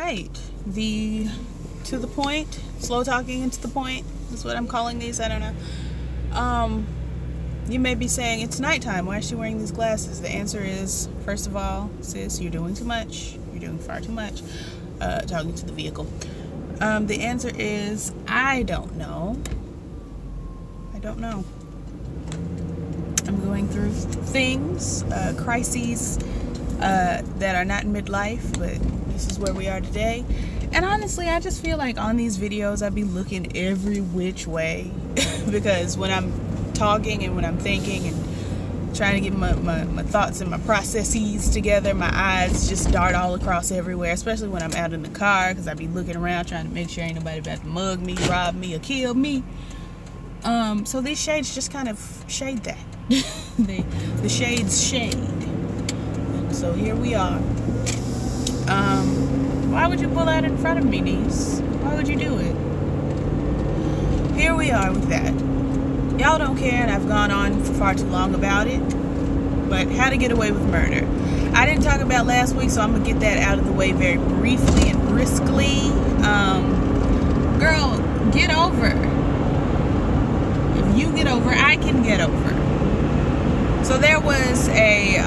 right, the to the point, slow talking and to the point is what I'm calling these. I don't know. You may be saying, it's nighttime, why is she wearing these glasses? The answer is, first of all, sis, you're doing too much. You're doing far too much. Talking to the vehicle. The answer is, I don't know. I don't know. I'm going through things, crises that are not in midlife, but this is where we are today. And honestly, I just feel like on these videos, I'd be looking every which way because when I'm talking and when I'm thinking and trying to get my thoughts and my processes together, my eyes just dart all across everywhere, especially when I'm out in the car, because I be looking around trying to make sure ain't nobody about to mug me, rob me, or kill me. So these shades just kind of shade that. The shades shade. And so here we are. Why would you pull out in front of me, niece? Why would you do it? Here we are with that. Y'all don't care, and I've gone on for far too long about it. But how to get away with murder. I didn't talk about last week, so I'm going to get that out of the way very briefly and briskly. Girl, get over. If you get over, I can get over. So there was a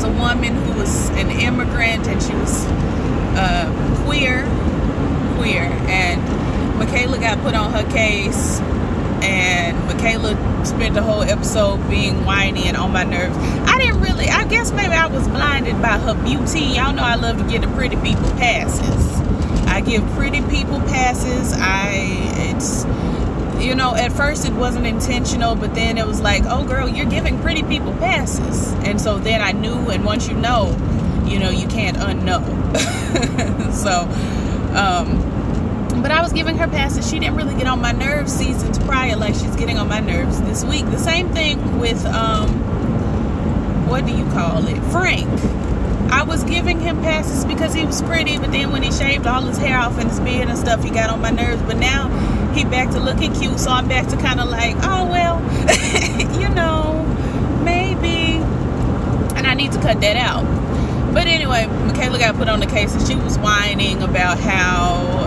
woman who was an immigrant, and she was queer, and Michaela got put on her case, and Michaela spent the whole episode being whiny and on my nerves. I guess maybe I was blinded by her beauty. Y'all know I love to give the pretty people passes. I give pretty people passes. At first it wasn't intentional, but then it was like, oh girl, you're giving pretty people passes. And so then I knew, and once you know, you can't unknow. But I was giving her passes. She didn't really get on my nerves seasons prior like she's getting on my nerves this week. The same thing with, what do you call it? Frank. I was giving him passes because he was pretty, but then when he shaved all his hair off and his beard and stuff, he got on my nerves. But now he back to looking cute, so I'm back to kind of like, oh well, maybe. And I need to cut that out. But anyway, Michaela got put on the case, and she was whining about how,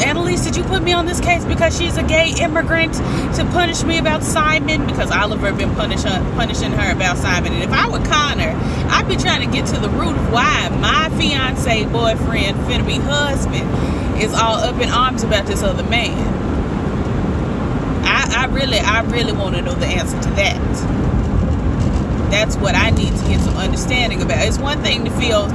Annalise, did you put me on this case because she's a gay immigrant to punish me about Simon? Because Oliver been punishing her about Simon. And if I were Connor, I'd be trying to get to the root of why my fiance, boyfriend, finna be husband, is all up in arms about this other man. I really want to know the answer to that. That's what I need to get some understanding about. It's one thing to feel,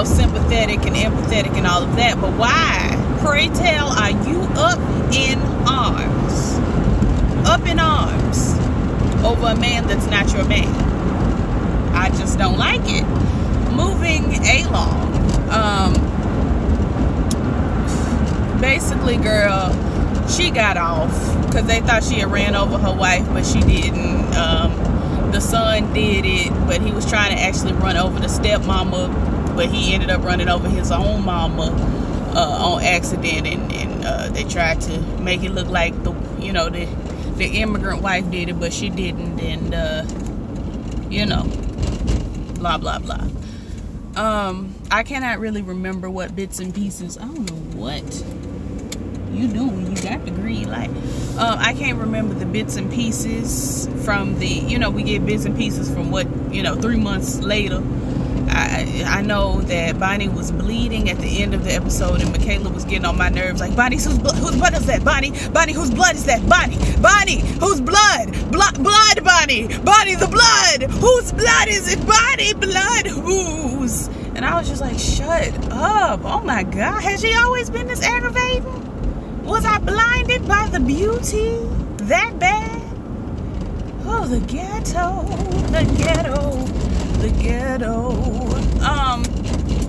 sympathetic and empathetic and all of that, but why, pray tell, are you up in arms? Up in arms over a man that's not your man? I just don't like it. Moving along. Basically, girl, she got off because they thought she had ran over her wife, but she didn't. The son did it, but he was trying to actually run over the stepmama, but he ended up running over his own mama on accident, and they tried to make it look like the immigrant wife did it, but she didn't, and blah blah blah. I cannot really remember what bits and pieces. I don't know what you doing. You got the green light. I can't remember the bits and pieces from the, we get bits and pieces from what, 3 months later. I know that Bonnie was bleeding at the end of the episode, and Michaela was getting on my nerves like, Bonnie, whose blood is that? Bonnie, whose blood is that? Bonnie, whose blood? Blood, Bonnie, the blood. Whose blood is it? Bonnie, blood, whose? And I was just like, shut up. Oh my God, has she always been this aggravating? Was I blinded by the beauty that bad? Oh, the ghetto.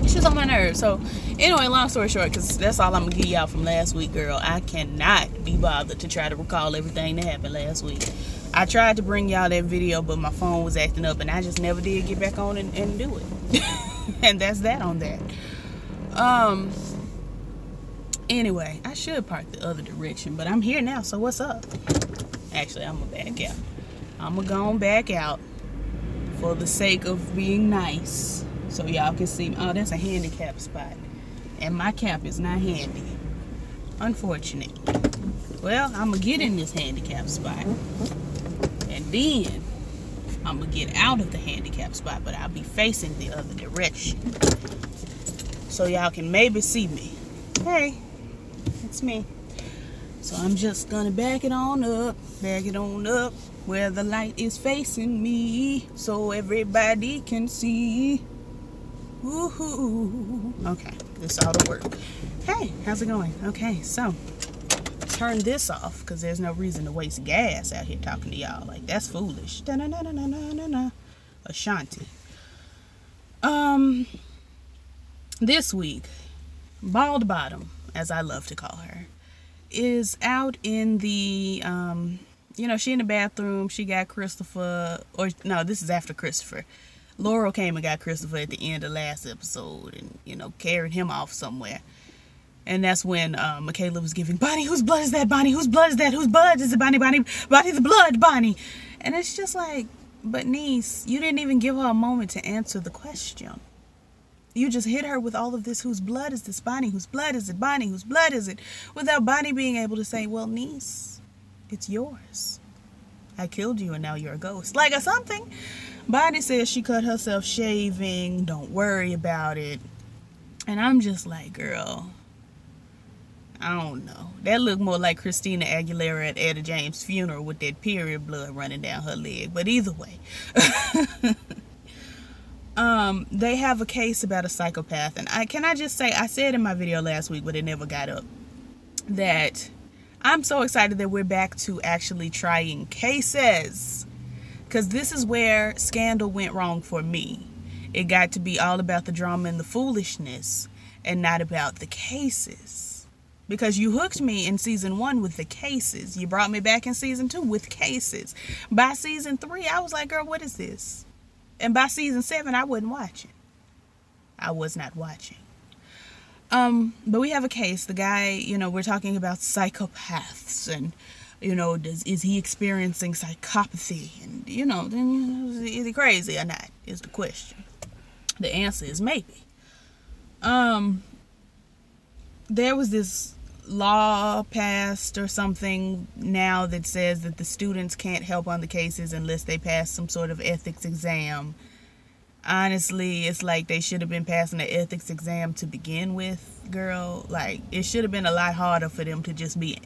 She's on my nerves. So, anyway, long story short, because that's all I'm going to give y'all from last week, girl. I cannot be bothered to try to recall everything that happened last week. I tried to bring y'all that video, but my phone was acting up, and I just never did get back on and do it. And that's that on that. Anyway, I should park the other direction, but I'm here now, so what's up? Actually, I'm gonna back out. I'm gonna go on back out for the sake of being nice. so y'all can see. Oh, that's a handicap spot. And my cap is not handy. Unfortunate. Well, I'm going to get in this handicap spot. And then I'm going to get out of the handicap spot, but I'll be facing the other direction. So y'all can maybe see me. Hey, it's me. So I'm just going to back it on up where the light is facing me so everybody can see. Woohoo. Okay, this ought to work. Hey, how's it going? Okay, so turn this off because there's no reason to waste gas out here talking to y'all. Like, that's foolish. Da-na-na-na-na-na-na. Ashanti. This week, Bald Bottom, as I love to call her, is out in the, you know, she in the bathroom. She got Christopher, or no, this is after Christopher. Laurel came and got Christopher at the end of last episode and, you know, carried him off somewhere. And that's when Michaela was giving, Bonnie, whose blood is that, Bonnie? Whose blood is that? Whose blood is it, Bonnie? Bonnie, the blood, Bonnie. And it's just like, but niece, you didn't even give her a moment to answer the question. You just hit her with all of this, whose blood is this, Bonnie? Whose blood is it, Bonnie? Whose blood is it? Without Bonnie being able to say, well, niece, it's yours. I killed you and now you're a ghost. Like or something. Bonnie says she cut herself shaving. Don't worry about it. And I'm just like, girl, I don't know. That looked more like Christina Aguilera at Htgawm's funeral with that period blood running down her leg. But either way. They have a case about a psychopath. And can I just say, I said in my video last week, but it never got up, that I'm so excited that we're back to actually trying cases. Because this is where Scandal went wrong for me. It got to be all about the drama and the foolishness and not about the cases. Because you hooked me in season 1 with the cases. You brought me back in season 2 with cases. By season 3, I was like, girl, what is this? And by season 7, I wasn't watching. I was not watching. But we have a case. The guy, you know, we're talking about psychopaths and, you know, is he experiencing psychopathy? And, you know, then is he crazy or not is the question. The answer is maybe. There was this law passed or something now that says that the students can't help on the cases unless they pass some sort of ethics exam. Honestly, it's like they should have been passing the ethics exam to begin with, girl. Like, it should have been a lot harder for them to just be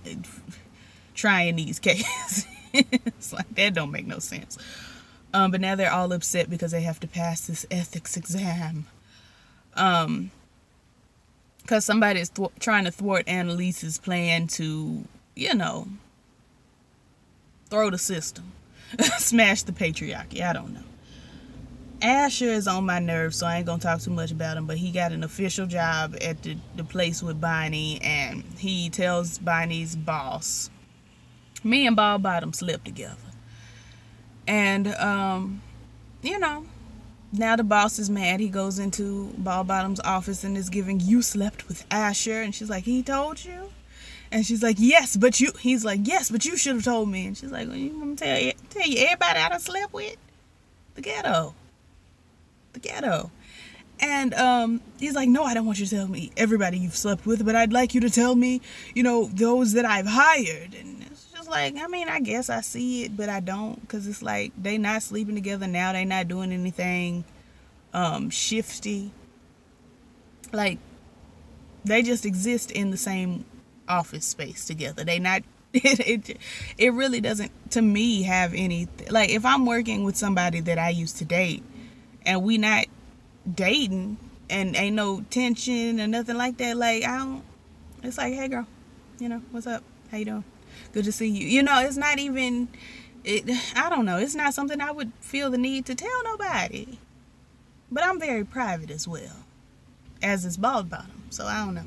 trying these cases. It's like, that don't make no sense. But now they're all upset because they have to pass this ethics exam. Because somebody is trying to thwart Annalise's plan to, you know, throw the system. Smash the patriarchy. I don't know. Asher is on my nerves, so I ain't going to talk too much about him. But he got an official job at the place with Bonnie. And he tells Bonnie's boss, me and Bald Bottom slept together. And, you know, now the boss is mad. He goes into Bald Bottom's office and is giving, you slept with Asher. And she's like, he told you? And she's like, yes, but you. He's like, yes, but you should have told me. And she's like, well, you want me to tell you everybody I done slept with? The ghetto. The ghetto. And he's like, no, I don't want you to tell me everybody you've slept with, but I'd like you to tell me, you know, those that I've hired. And it's just like, I mean, I guess I see it, but I don't, because it's like they not sleeping together now. They not doing anything shifty. Like, they just exist in the same office space together. They not it really doesn't, to me, have any, like, if I'm working with somebody that I used to date and we not dating and ain't no tension or nothing like that, like, I don't, it's like, hey girl, you know, what's up, how you doing, good to see you, you know. It's not even, I don't know, it's not something I would feel the need to tell nobody. But I'm very private as well, as is Bald Bottom, so I don't know.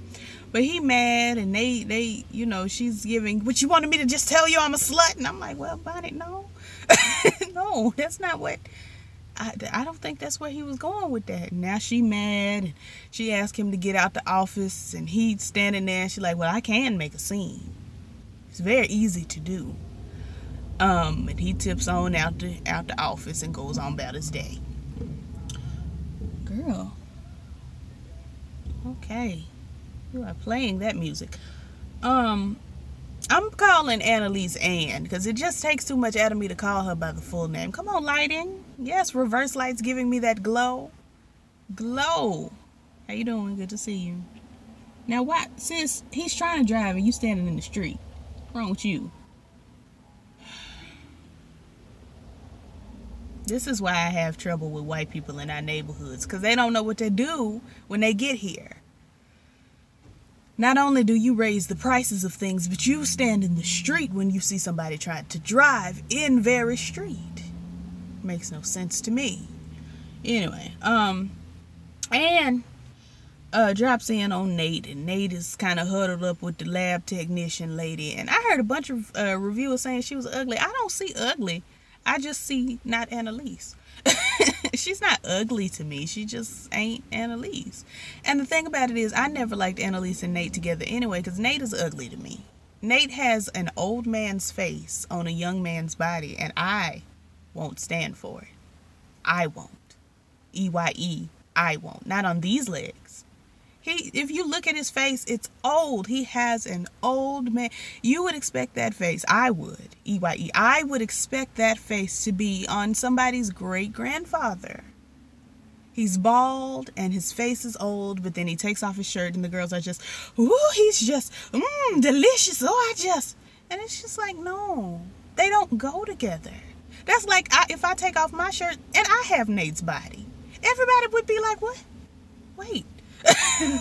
But he mad, and they you know, she's giving, what, you wanted me to just tell you I'm a slut? And I'm like, well, Bonnie, no. No, that's not what, I don't think that's where he was going with that. And now she mad, and she asked him to get out the office, and he's standing there, and she's like, well, I can make a scene. It's very easy to do. And he tips on out the office and goes on about his day. Girl, girl. Okay. You are playing that music. I'm calling Annalise Ann because it just takes too much out of me to call her by the full name. Come on, lighting. Yes, reverse light's giving me that glow. Glow. How you doing? Good to see you. Now, why, sis, he's trying to drive and you standing in the street. What's wrong with you? This is why I have trouble with white people in our neighborhoods, because they don't know what to do when they get here. Not only do you raise the prices of things, but you stand in the street when you see somebody trying to drive in very street. Makes no sense to me. Anyway, and drops in on Nate, and Nate is kind of huddled up with the lab technician lady, and I heard a bunch of reviewers saying she was ugly. I don't see ugly. I just see not Annalise. She's not ugly to me. She just ain't Annalise. And the thing about it is, I never liked Annalise and Nate together anyway, because Nate is ugly to me. Nate has an old man's face on a young man's body, and I won't stand for it. I won't. EYE, I won't. Not on these legs. If you look at his face, it's old. He has an old man. You would expect that face. I would. EYE. I would expect that face to be on somebody's great-grandfather. He's bald and his face is old, but then he takes off his shirt and the girls are just, ooh, he's just, delicious. And it's just like, no, they don't go together. That's like if I take off my shirt and I have Nate's body. Everybody would be like, what? Wait.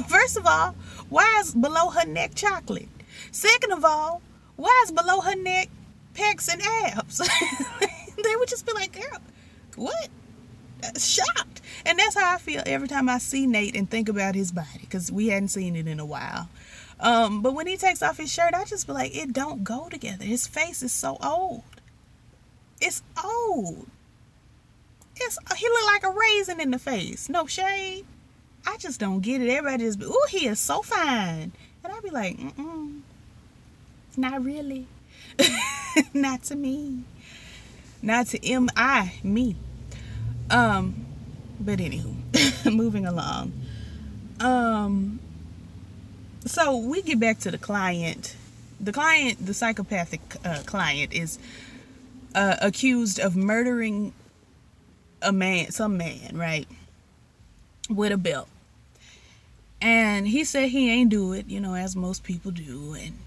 First of all, why is below her neck chocolate? Second of all, why is below her neck pecs and abs? They would just be like, girl, what? Shocked. And that's how I feel every time I see Nate and think about his body, because we hadn't seen it in a while. But when he takes off his shirt, I just be like, it don't go together. His face is so old. It's old. He look like a raisin in the face. No shade. I just don't get it. Everybody just be, ooh, he is so fine. And I be like, not really. Not to me. Not to me. But anywho, moving along. So we get back to the client. The psychopathic client is accused of murdering some man, right? With a belt. And he said he ain't do it, as most people do. And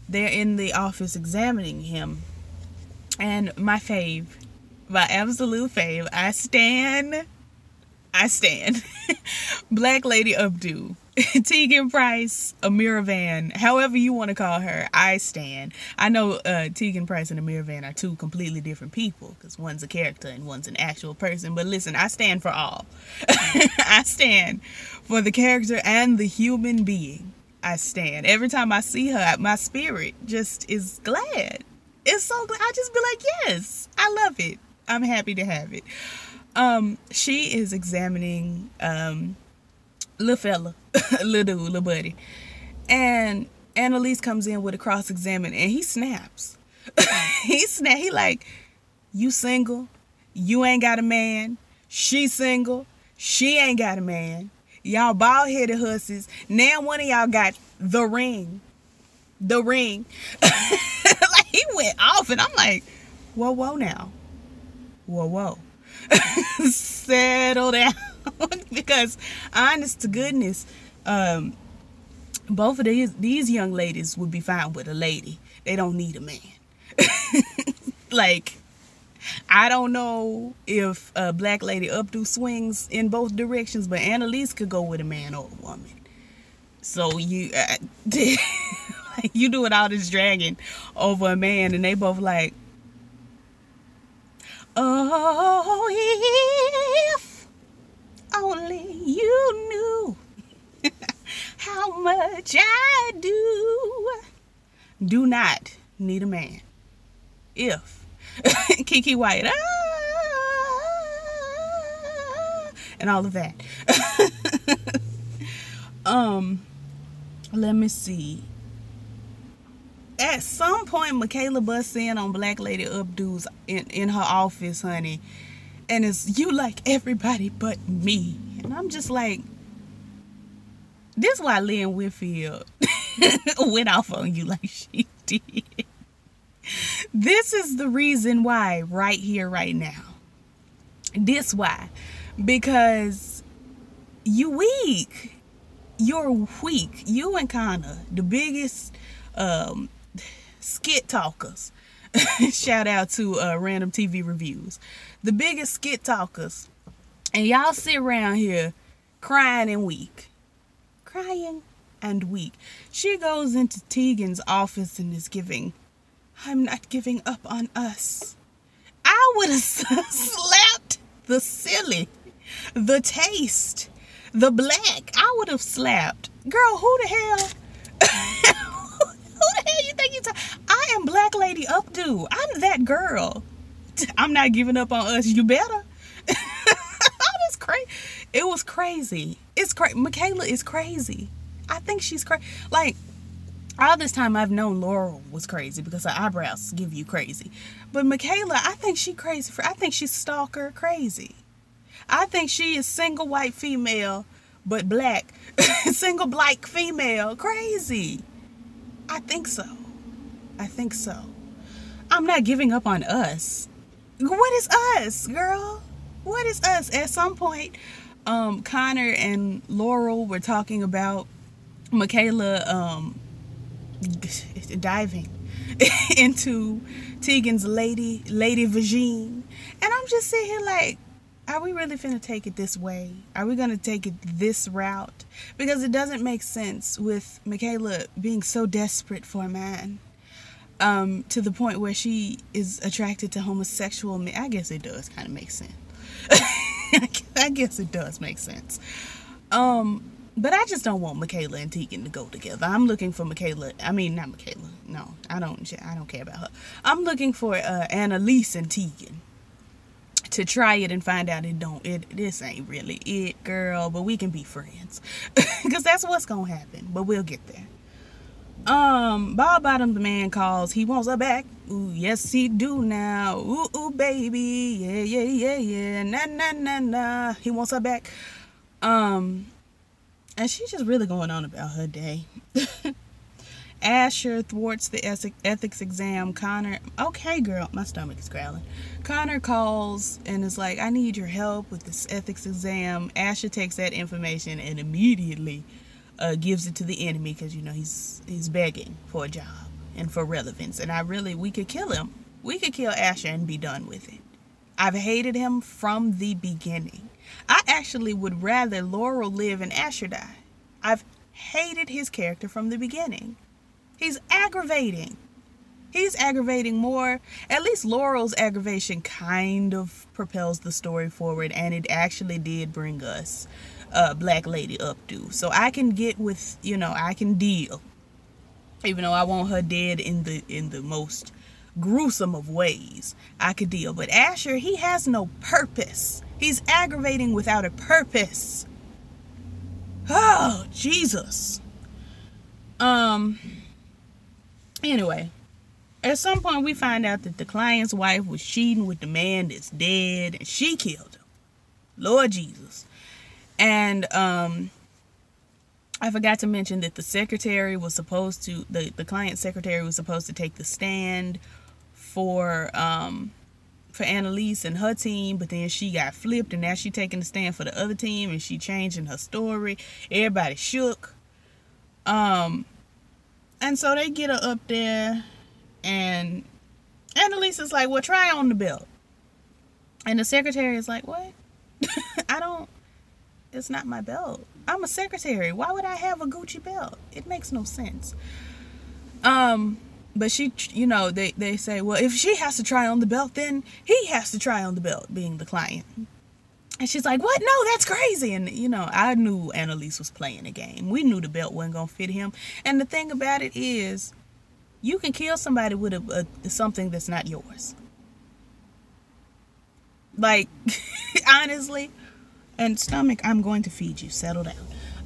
they're in the office examining him. And my absolute fave, I stand. Black Lady Abdu, Htgawm Price, Amira Van, however you want to call her, I stand. I know Htgawm Price and Amira Van are two completely different people, because one's a character and one's an actual person. But listen, I stand for all. I stand for the character and the human being. I stand. Every time I see her, my spirit just is glad. It's so glad. I just be like, yes, I love it. I'm happy to have it. She is examining little fella, little buddy, and Annalise comes in with a cross-examine, and he snaps. He like, you single, you ain't got a man. She single, she ain't got a man. Y'all bald-headed hussies. Now one of y'all got the ring. Like, he went off, and I'm like, whoa now. Whoa. Settle down. Because honest to goodness, both of these young ladies would be fine with a lady. They don't need a man. Like, I don't know if Black Lady Abdu swings in both directions, but Annalise could go with a man or a woman. So you like, you doing all this dragging over a man, and they both like, oh, if only you knew how much I do not need a man. If Kiki White, and all of that. Let me see. At some point, Michaela busts in on Black Lady Abdu's in her office, honey, and it's, you like everybody but me. And I'm just like, this is why Lynn Whitfield went off on you like she did. This is the reason why right here, right now. This why. Because you weak. You're weak. You and Connor, the biggest skit talkers. Shout out to Random TV Reviews. The biggest skit talkers. And y'all sit around here crying and weak. Crying and weak. She goes into Tegan's office and is giving, I'm not giving up on us. I would have slapped the silly, the taste, the black. I would have slapped. Girl, who the hell? Who the hell you think you talking? I am Black Lady Updo. I'm that girl. I'm not giving up on us. You better. That's crazy. It was crazy. It's crazy. Michaela is crazy. I think she's crazy. Like, all this time I've known Laurel was crazy because her eyebrows give you crazy. But Michaela, I think she crazy. I think she's stalker crazy. I think she is single white female, but black. Single black female crazy. I think so. I think so. I'm not giving up on us. What is us, girl? What is us? At some point, Connor and Laurel were talking about Michaela diving into Tegan's lady vagine. And I'm just sitting here like, are we really finna take it this way? Are we gonna take it this route? Because it doesn't make sense with Michaela being so desperate for a man. To the point where she is attracted to homosexual men. I guess it does kind of make sense. I guess it does make sense. But I just don't want Michaela and Tegan to go together. I'm looking for Michaela. I mean, not Michaela. No, I don't care about her. I'm looking for Annalise and Tegan to try it and find out this ain't really it, girl. But we can be friends because that's what's gonna happen. But we'll get there. Ball bottom the man calls. He wants her back. Ooh, yes he do now. Ooh, baby. Yeah. Nah. He wants her back. And she's just really going on about her day. Asher thwarts the ethics exam. Connor, okay girl, my stomach is growling. Connor calls and is like, I need your help with this ethics exam. Asher takes that information and immediately gives it to the enemy because, you know, he's begging for a job and for relevance. And we could kill him. We could kill Asher and be done with it. I've hated him from the beginning. I actually would rather Laurel live and Asher die. I've hated his character from the beginning. He's aggravating. He's aggravating more. At least Laurel's aggravation kind of propels the story forward, and it actually did bring us Black Lady Updo. So I can get with, you know, I can deal. Even though I want her dead in the most gruesome of ways, I could deal. But Asher, he has no purpose. He's aggravating without a purpose. Oh, Jesus. Anyway, at some point we find out that the client's wife was cheating with the man that's dead, and she killed him. Lord Jesus. And I forgot to mention that the secretary was supposed to, the client's secretary was supposed to take the stand for Annalise and her team, but then she got flipped, and now she taking the stand for the other team, and she changing her story. Everybody shook. And so they get her up there, and Annalise is like, well, try on the belt. And the secretary is like, what? It's not my belt. I'm a secretary. Why would I have a Gucci belt? It makes no sense. But she, you know, they say, well, if she has to try on the belt, then he has to try on the belt, being the client. And she's like, what? No, that's crazy. And, you know, I knew Annalise was playing a game. We knew the belt wasn't going to fit him. And the thing about it is, you can kill somebody with something that's not yours. Like, honestly, and stomach, I'm going to feed you. Settle down.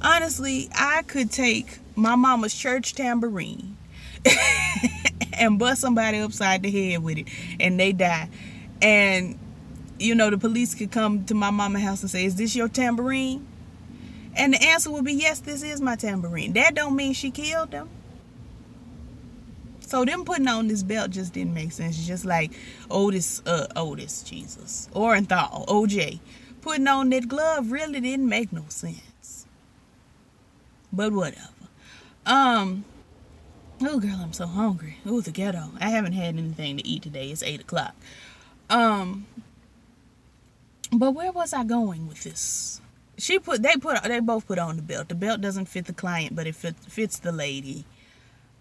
Honestly, I could take my mama's church tambourine and bust somebody upside the head with it, and they die. And, you know, the police could come to my mama's house and say, is this your tambourine? And the answer would be, yes, this is my tambourine. That don't mean she killed them. So them putting on this belt just didn't make sense. It's just like Otis, Jesus, Orenthal, OJ, putting on that glove really didn't make no sense. But whatever. Oh girl, I'm so hungry. Oh, the ghetto. I haven't had anything to eat today. It's 8 o'clock. But where was I going with this? They both put on the belt. The belt doesn't fit the client, but it fits the lady.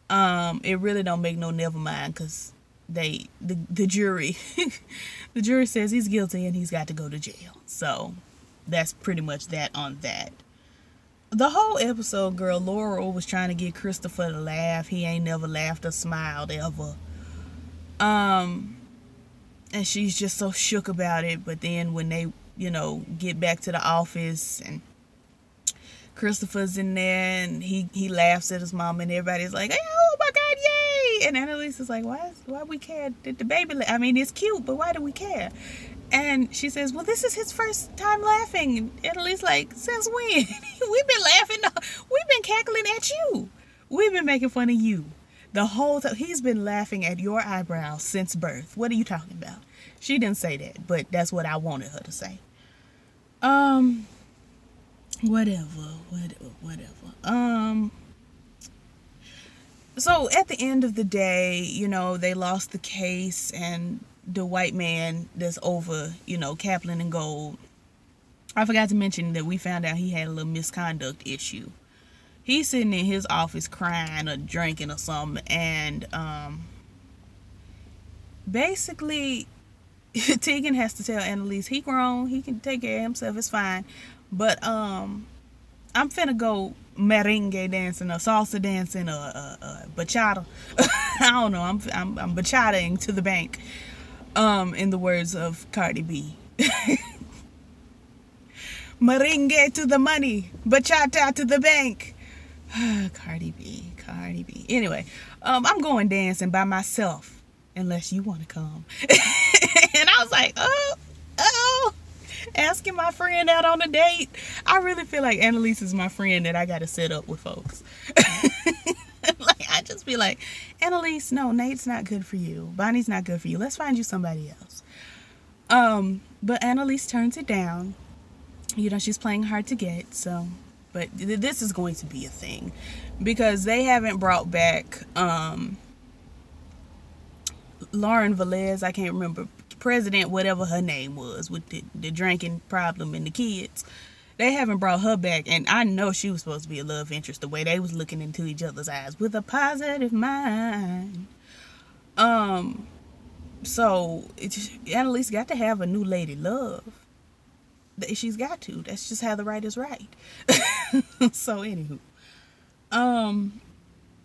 It really don't make no never mind, because the jury the jury says he's guilty and he's got to go to jail. So that's pretty much that on that. The whole episode, girl, Laurel was trying to get Christopher to laugh. He ain't never laughed or smiled ever. And she's just so shook about it. But then when they, get back to the office and Christopher's in there and he laughs at his mom and everybody's like, hey, oh my God, yay! And Annalise is like, why we care? Did the baby it's cute, but why do we care? And she says, well, this is his first time laughing. And Annalise like, since when? We've been laughing. We've been cackling at you. We've been making fun of you. The whole time. He's been laughing at your eyebrows since birth. What are you talking about? She didn't say that, but that's what I wanted her to say. Whatever. So at the end of the day, they lost the case, and the white man that's over, Kaplan and Gold. I forgot to mention that we found out he had a little misconduct issue. He's sitting in his office crying or drinking or something, and basically Tegan has to tell Annalise he grown, he can take care of himself, it's fine. But I'm finna go merengue dancing or salsa dancing or bachata. I don't know. I'm bachataing to the bank. In the words of Cardi B. Merengue to the money, bachata to the bank. Cardi B. Anyway, I'm going dancing by myself unless you want to come. And I was like, oh, asking my friend out on a date. I really feel like Annalise is my friend that I got to set up with folks. I just be like, Annalise, no, Nate's not good for you. Bonnie's not good for you. Let's find you somebody else. But Annalise turns it down. She's playing hard to get. So, but this is going to be a thing because they haven't brought back Lauren Velez. I can't remember, president, whatever her name was, with the drinking problem and the kids. They haven't brought her back, and I know she was supposed to be a love interest, the way they was looking into each other's eyes with a positive mind. So Annalise got to have a new lady love. She's got to. That's just how the right is right. So anywho,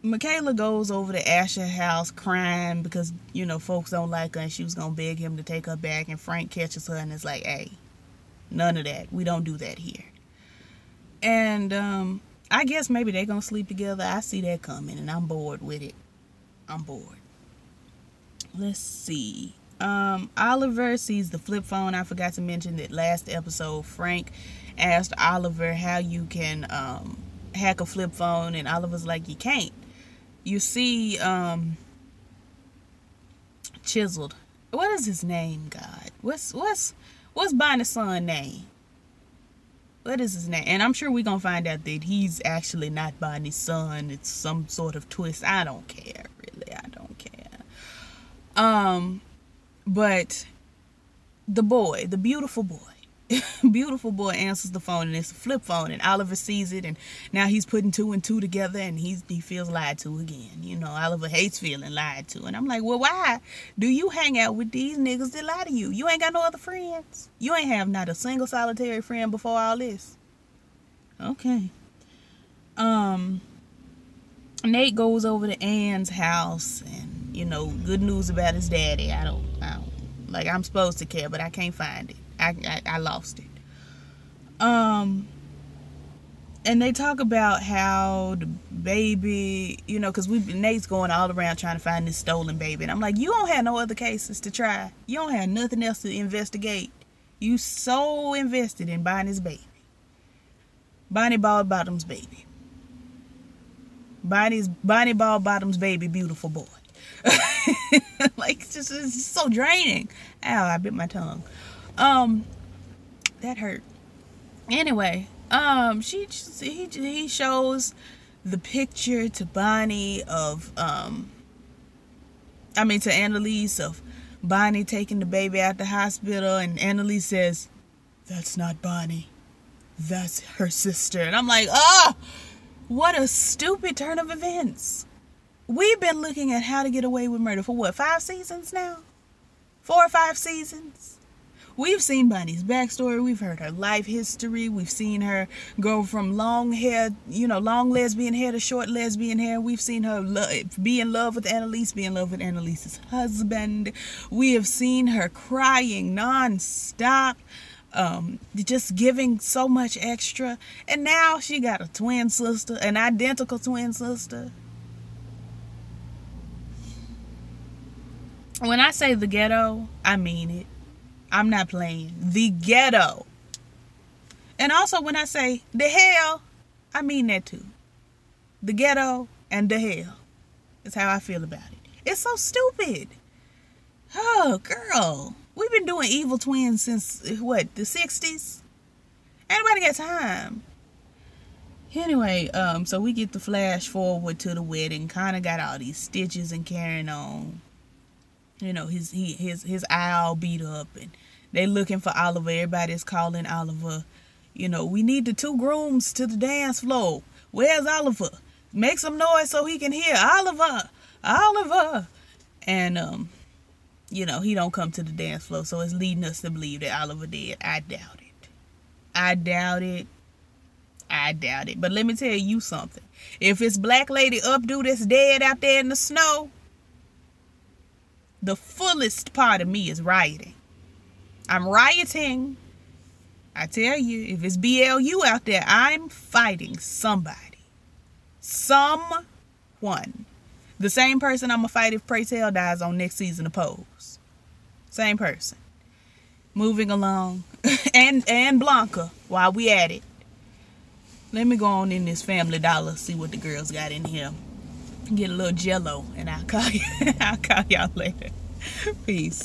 Michaela goes over to Asher's house crying because folks don't like her, and she was gonna beg him to take her back, and Frank catches her and is like, hey, none of that. We don't do that here. And I guess maybe they're going to sleep together. I see that coming, and I'm bored with it. I'm bored. Let's see. Oliver sees the flip phone. I forgot to mention that last episode, Frank asked Oliver how you can hack a flip phone, and Oliver's like, you can't. You see Chiseled. What is his name, God? What's Bonnie's son's name? What is his name? And I'm sure we're going to find out that he's actually not Bonnie's son. It's some sort of twist. I don't care, really. I don't care. But the boy, the beautiful boy, answers the phone, and it's a flip phone, and Oliver sees it, and now he's putting 2 and 2 together, and he feels lied to again. Oliver hates feeling lied to, and I'm like, well, why do you hang out with these niggas that lie to you? You ain't got no other friends. You ain't have not a single solitary friend before all this. Okay. Nate goes over to Ann's house, and good news about his daddy. I don't I'm supposed to care, but I can't find it. I lost it. And they talk about how the baby, because Nate's going all around trying to find this stolen baby. And I'm like, you don't have no other cases to try. You don't have nothing else to investigate. You so invested in buying this baby. Bonnie Ball Bottom's baby. Bonnie Ball Bottom's baby, beautiful boy. Like, it's just so draining. Ow, I bit my tongue. That hurt. Anyway, he shows the picture to Bonnie of to Annalise of Bonnie taking the baby out the hospital, and Annalise says, "That's not Bonnie. That's her sister." And I'm like, oh, what a stupid turn of events. We've been looking at How to Get Away with Murder for what, 5 seasons now? 4 or 5 seasons? We've seen Bonnie's backstory. We've heard her life history. We've seen her go from long lesbian hair to short lesbian hair. We've seen her be in love with Annalise, be in love with Annalise's husband. We have seen her crying nonstop, just giving so much extra. And now she got a twin sister, an identical twin sister. When I say the ghetto, I mean it. I'm not playing. The ghetto. And also when I say the hell, I mean that too. The ghetto and the hell is how I feel about it. It's so stupid. Oh, girl. We've been doing evil twins since, what, the 60s? Anybody got time? Anyway, so we get the flash forward to the wedding. Kind of got all these stitches and carrying on. You know, his eye all beat up, and they looking for Oliver. Everybody's calling Oliver. You know, we need the 2 grooms to the dance floor. Where's Oliver? Make some noise so he can hear. Oliver! Oliver! And, he don't come to the dance floor, so it's leading us to believe that Oliver did. I doubt it. I doubt it. But let me tell you something. If it's Black Lady Updo that's dead out there in the snow, the fullest part of me is rioting. I'm rioting. I tell you, if it's BLU out there, I'm fighting somebody. Someone. The same person I'm going to fight if Pray Tell dies on next season of Pose. Same person. Moving along. and Blanca, while we at it. Let me go on in this Family Dollar, see what the girls got in here. Get a little Jello, and I'll call y'all later. Peace.